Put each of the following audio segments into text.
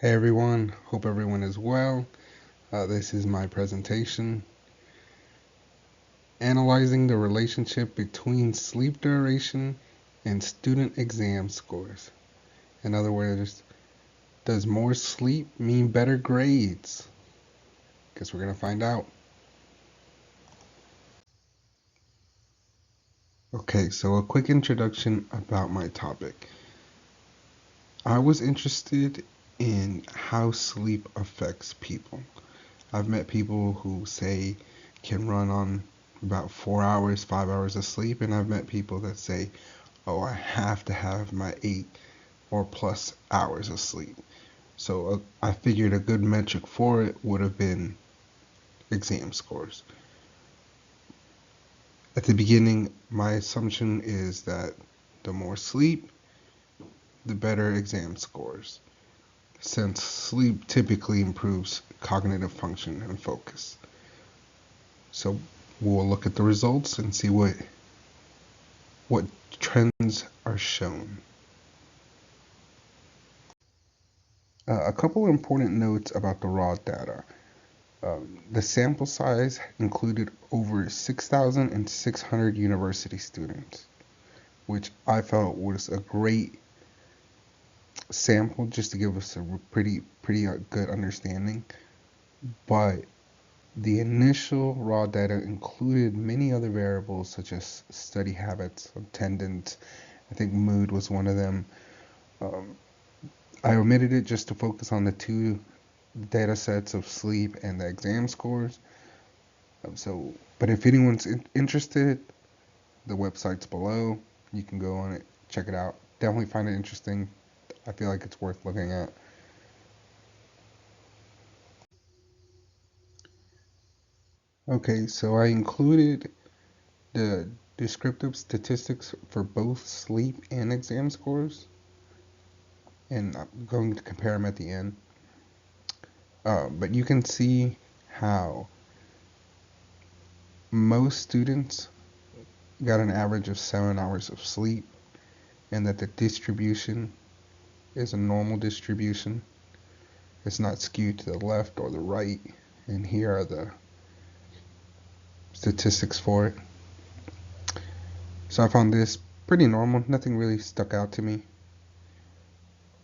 Hey everyone, hope everyone is well. This is my presentation analyzing the relationship between sleep duration and student exam scores. In other words, does more sleep mean better grades? Guess we're going to find out. Okay, so a quick introduction about my topic. I was interested in how sleep affects people. I've met people who say can run on about 4 hours, 5 hours of sleep, and I've met people that say, oh, I have to have my 8 or plus hours of sleep. So I figured a good metric for it would have been exam scores. At the beginning, my assumption is that the more sleep, the better exam scores, since sleep typically improves cognitive function and focus. So we'll look at the results and see what trends are shown. A couple important notes about the raw data. The sample size included over 6,600 university students, which I felt was a great sample just to give us a pretty good understanding. But the initial raw data included many other variables such as study habits, attendance. I think mood was one of them. Um, I omitted it just to focus on the two data sets of sleep and the exam scores. But if anyone's interested, the website's below. You can go on it, check it out. Definitely find it interesting. I feel like it's worth looking at. Okay, so I included the descriptive statistics for both sleep and exam scores, and I'm going to compare them at the end. But you can see how most students got an average of 7 hours of sleep, and that the distribution is a normal distribution. It's not skewed to the left or the right. And here are the statistics for it. So I found this pretty normal. Nothing really stuck out to me.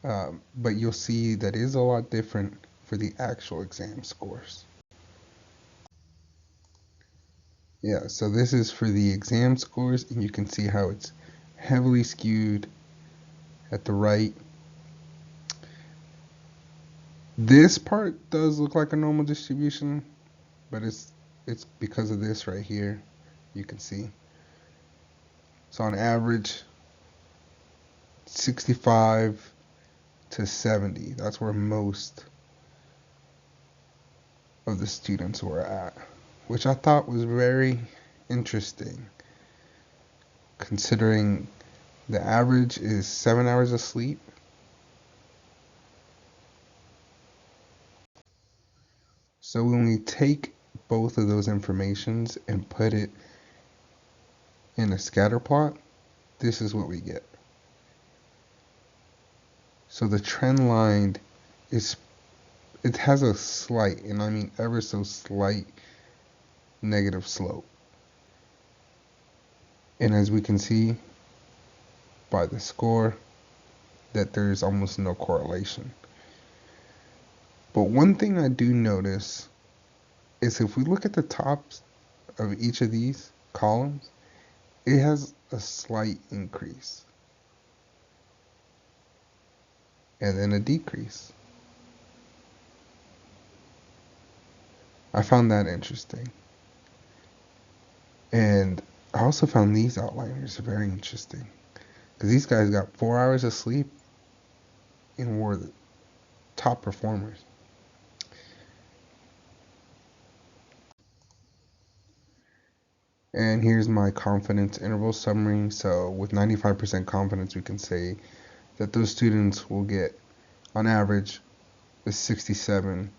But you'll see that is a lot different for the actual exam scores. Yeah, so this is for the exam scores, and you can see how it's heavily skewed at the right. This part does look like a normal distribution, but it's because of this right here. You can see. So on average, 65 to 70. That's where most of the students were at, which I thought was very interesting considering the average is 7 hours of sleep. So when we take both of those informations and put it in a scatter plot, this is what we get. So the trend line is, it has a slight, and I mean ever so slight, negative slope. And as we can see by the score, that there's almost no correlation. But one thing I do notice is if we look at the tops of each of these columns, it has a slight increase and then a decrease. I found that interesting. And I also found these outliners very interesting because these guys got 4 hours of sleep and were the top performers. And here's my confidence interval summary. So with 95% confidence, we can say that those students will get, on average, a 67.14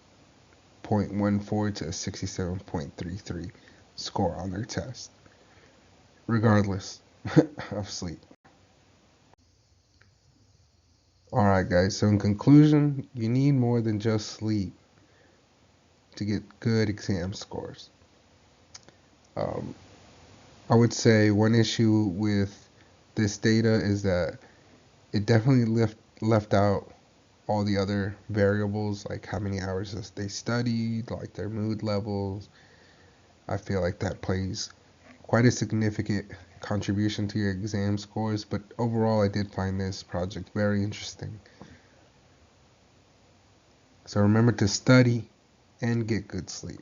to a 67.33 score on their test, regardless of sleep. Alright, guys, so in conclusion, you need more than just sleep to get good exam scores. Um, I would say one issue with this data is that it definitely left out all the other variables, like how many hours they studied, like their mood levels. I feel like that plays quite a significant contribution to your exam scores, but overall I did find this project very interesting. So remember to study and get good sleep.